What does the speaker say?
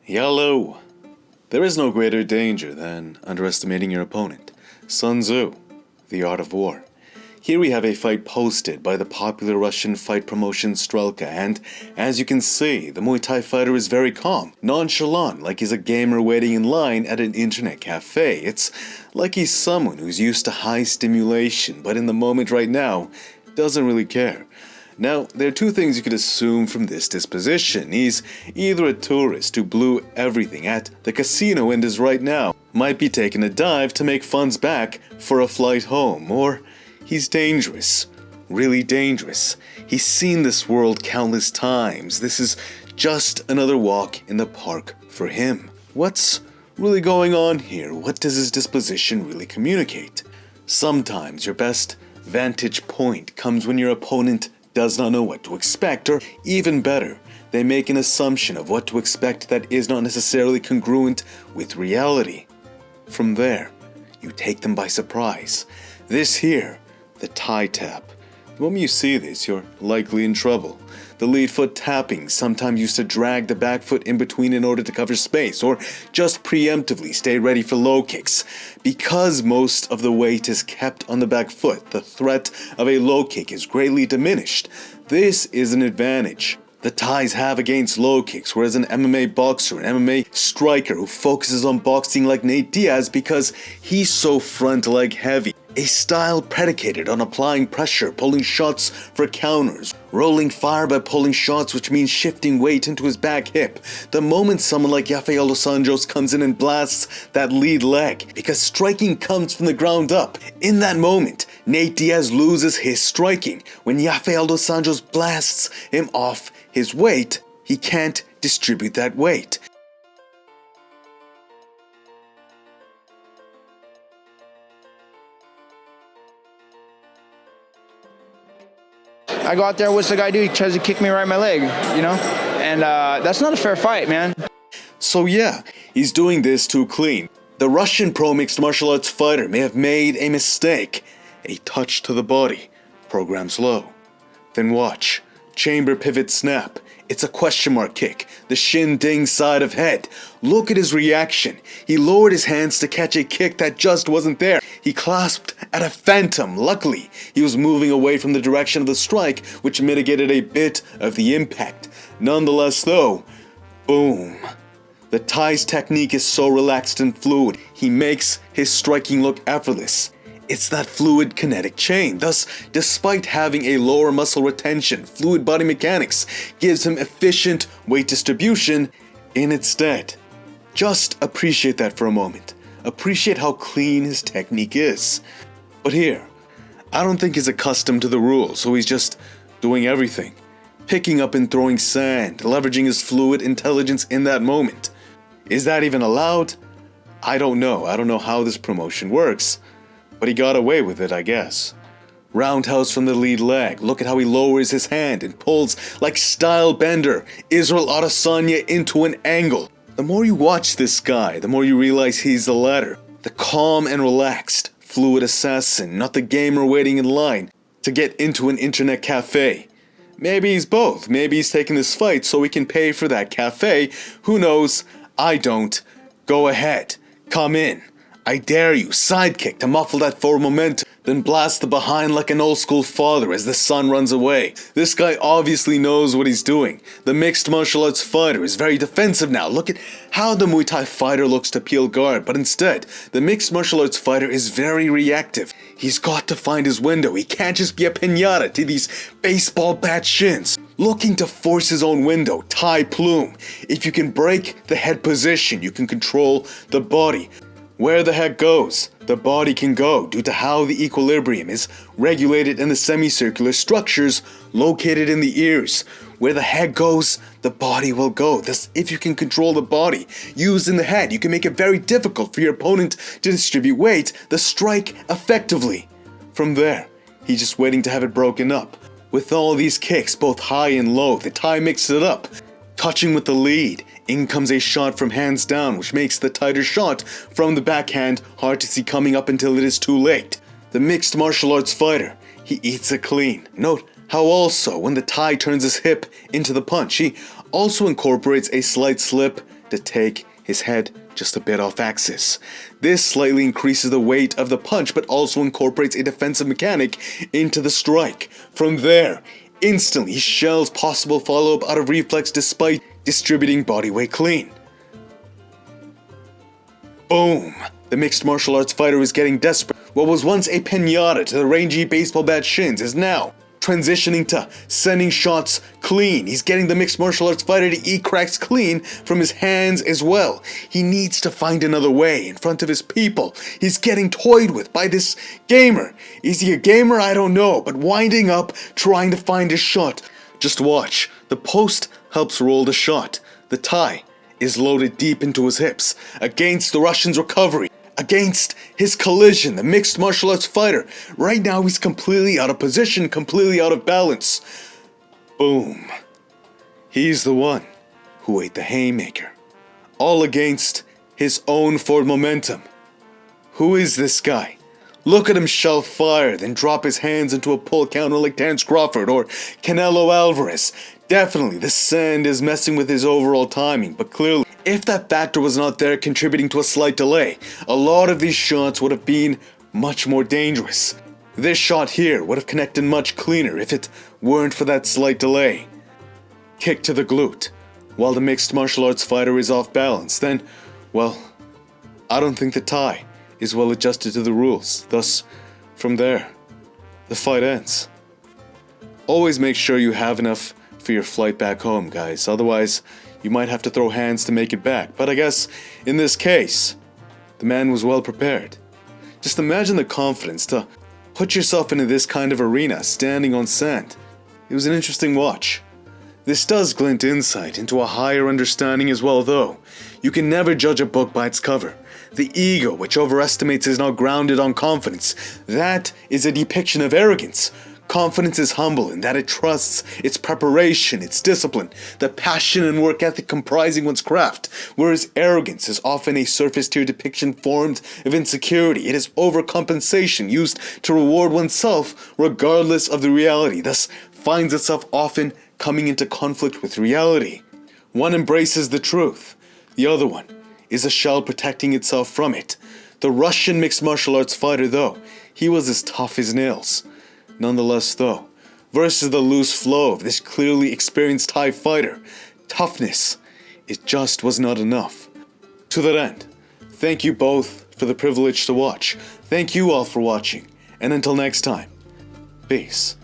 Yellow. There is no greater danger than underestimating your opponent. Sun Tzu, The Art of War. Here we have a fight posted by the popular Russian fight promotion STRELKA, and as you can see, the Muay Thai fighter is very calm, nonchalant, like he's a gamer waiting in line at an internet cafe. It's like he's someone who's used to high stimulation, but in the moment right now, doesn't really care. Now, there are two things you could assume from this disposition. He's either a tourist who blew everything at the casino and is right now might be taking a dive to make funds back for a flight home, or he's dangerous, really dangerous. He's seen this world countless times. This is just another walk in the park for him. What's really going on here? What does his disposition really communicate? Sometimes your best vantage point comes when your opponent does not know what to expect, or even better, they make an assumption of what to expect that is not necessarily congruent with reality. From there, you take them by surprise. This here, the Thai tap. The moment you see this, you're likely in trouble. The lead foot tapping sometimes used to drag the back foot in between in order to cover space, or just preemptively stay ready for low kicks. Because most of the weight is kept on the back foot, the threat of a low kick is greatly diminished. This is an advantage the Thais have against low kicks, whereas an MMA boxer, an MMA striker who focuses on boxing like Nate Diaz because he's so front leg heavy. A style predicated on applying pressure, pulling shots for counters, rolling fire by pulling shots, which means shifting weight into his back hip. The moment someone like Rafael dos Anjos comes in and blasts that lead leg, because striking comes from the ground up. In that moment, Nate Diaz loses his striking. When Rafael dos Anjos blasts him off his weight, he can't distribute that weight. I go out there, what's the guy do? He tries to kick me right in my leg, you know? And that's not a fair fight, man. So yeah, he's doing this too clean. The Russian pro mixed martial arts fighter may have made a mistake. A touch to the body. Program's low. Then watch. Chamber pivot snap. It's a question mark kick. The shin ding side of head. Look at his reaction. He lowered his hands to catch a kick that just wasn't there. He clasped at a phantom. Luckily, he was moving away from the direction of the strike, which mitigated a bit of the impact. Nonetheless though, boom. The Thai's technique is so relaxed and fluid, he makes his striking look effortless. It's that fluid kinetic chain. Thus, despite having a lower muscle retention, fluid body mechanics gives him efficient weight distribution in its stead. Just appreciate that for a moment. Appreciate how clean his technique is. But here, I don't think he's accustomed to the rules, so he's just doing everything. Picking up and throwing sand, leveraging his fluid intelligence in that moment. Is that even allowed? I don't know. I don't know how this promotion works. But he got away with it, I guess. Roundhouse from the lead leg. Look at how he lowers his hand and pulls like style bender Israel Adesanya into an angle. The more you watch this guy, the more you realize he's the latter. The calm and relaxed, fluid assassin, not the gamer waiting in line to get into an internet cafe. Maybe he's both. Maybe he's taking this fight so he can pay for that cafe. Who knows? I don't. Go ahead. Come in. I dare you, sidekick to muffle that forward momentum, then blast the behind like an old school father as the son runs away. This guy obviously knows what he's doing. The mixed martial arts fighter is very defensive now. Look at how the Muay Thai fighter looks to peel guard, but instead, the mixed martial arts fighter is very reactive. He's got to find his window. He can't just be a piñata to these baseball bat shins. Looking to force his own window, Thai plume. If you can break the head position, you can control the body. Where the head goes, the body can go due to how the equilibrium is regulated in the semicircular structures located in the ears. Where the head goes, the body will go. Thus, if you can control the body using the head, you can make it very difficult for your opponent to distribute weight, the strike effectively. From there, he's just waiting to have it broken up. With all these kicks, both high and low, the Thai mixes it up. Touching with the lead, in comes a shot from hands down, which makes the tighter shot from the backhand hard to see coming up until it is too late. The mixed martial arts fighter, he eats it clean. Note how also when the Thai turns his hip into the punch, he also incorporates a slight slip to take his head just a bit off axis. This slightly increases the weight of the punch, but also incorporates a defensive mechanic into the strike. From there, instantly he shells possible follow-up out of reflex despite distributing bodyweight clean. Boom! The mixed martial arts fighter is getting desperate. What was once a pinata to the rangy baseball bat shins is now transitioning to sending shots clean. He's getting the mixed martial arts fighter to eat cracks clean from his hands as well. He needs to find another way in front of his people. He's getting toyed with by this gamer. Is he a gamer? I don't know, but winding up, trying to find his shot. Just watch. The post helps roll the shot. The Thai is loaded deep into his hips against the Russian's recovery. Against his collision, the mixed martial arts fighter. Right now he's completely out of position, completely out of balance. Boom. He's the one who ate the haymaker. All against his own forward momentum. Who is this guy? Look at him shell fire, then drop his hands into a pull counter like Terence Crawford or Canelo Alvarez. Definitely, the sand is messing with his overall timing, but clearly, if that factor was not there contributing to a slight delay, a lot of these shots would have been much more dangerous. This shot here would have connected much cleaner if it weren't for that slight delay. Kick to the glute. While the mixed martial arts fighter is off balance, then, well, I don't think the Thai is well adjusted to the rules. Thus, from there, the fight ends. Always make sure you have enough for your flight back home, guys. Otherwise, you might have to throw hands to make it back. But I guess, in this case, the man was well prepared. Just imagine the confidence to put yourself into this kind of arena, standing on sand. It was an interesting watch. This does glint insight into a higher understanding as well, though. You can never judge a book by its cover. The ego, which overestimates, is not grounded on confidence. That is a depiction of arrogance. Confidence is humble in that it trusts its preparation, its discipline, the passion and work ethic comprising one's craft, whereas arrogance is often a surface-tier depiction formed of insecurity. It is overcompensation used to reward oneself regardless of the reality, thus finds itself often coming into conflict with reality. One embraces the truth, the other one is a shell protecting itself from it. The Russian mixed martial arts fighter, though, he was as tough as nails. Nonetheless, though, versus the loose flow of this clearly experienced Thai fighter, toughness, it just was not enough. To that end, thank you both for the privilege to watch. Thank you all for watching, and until next time, peace.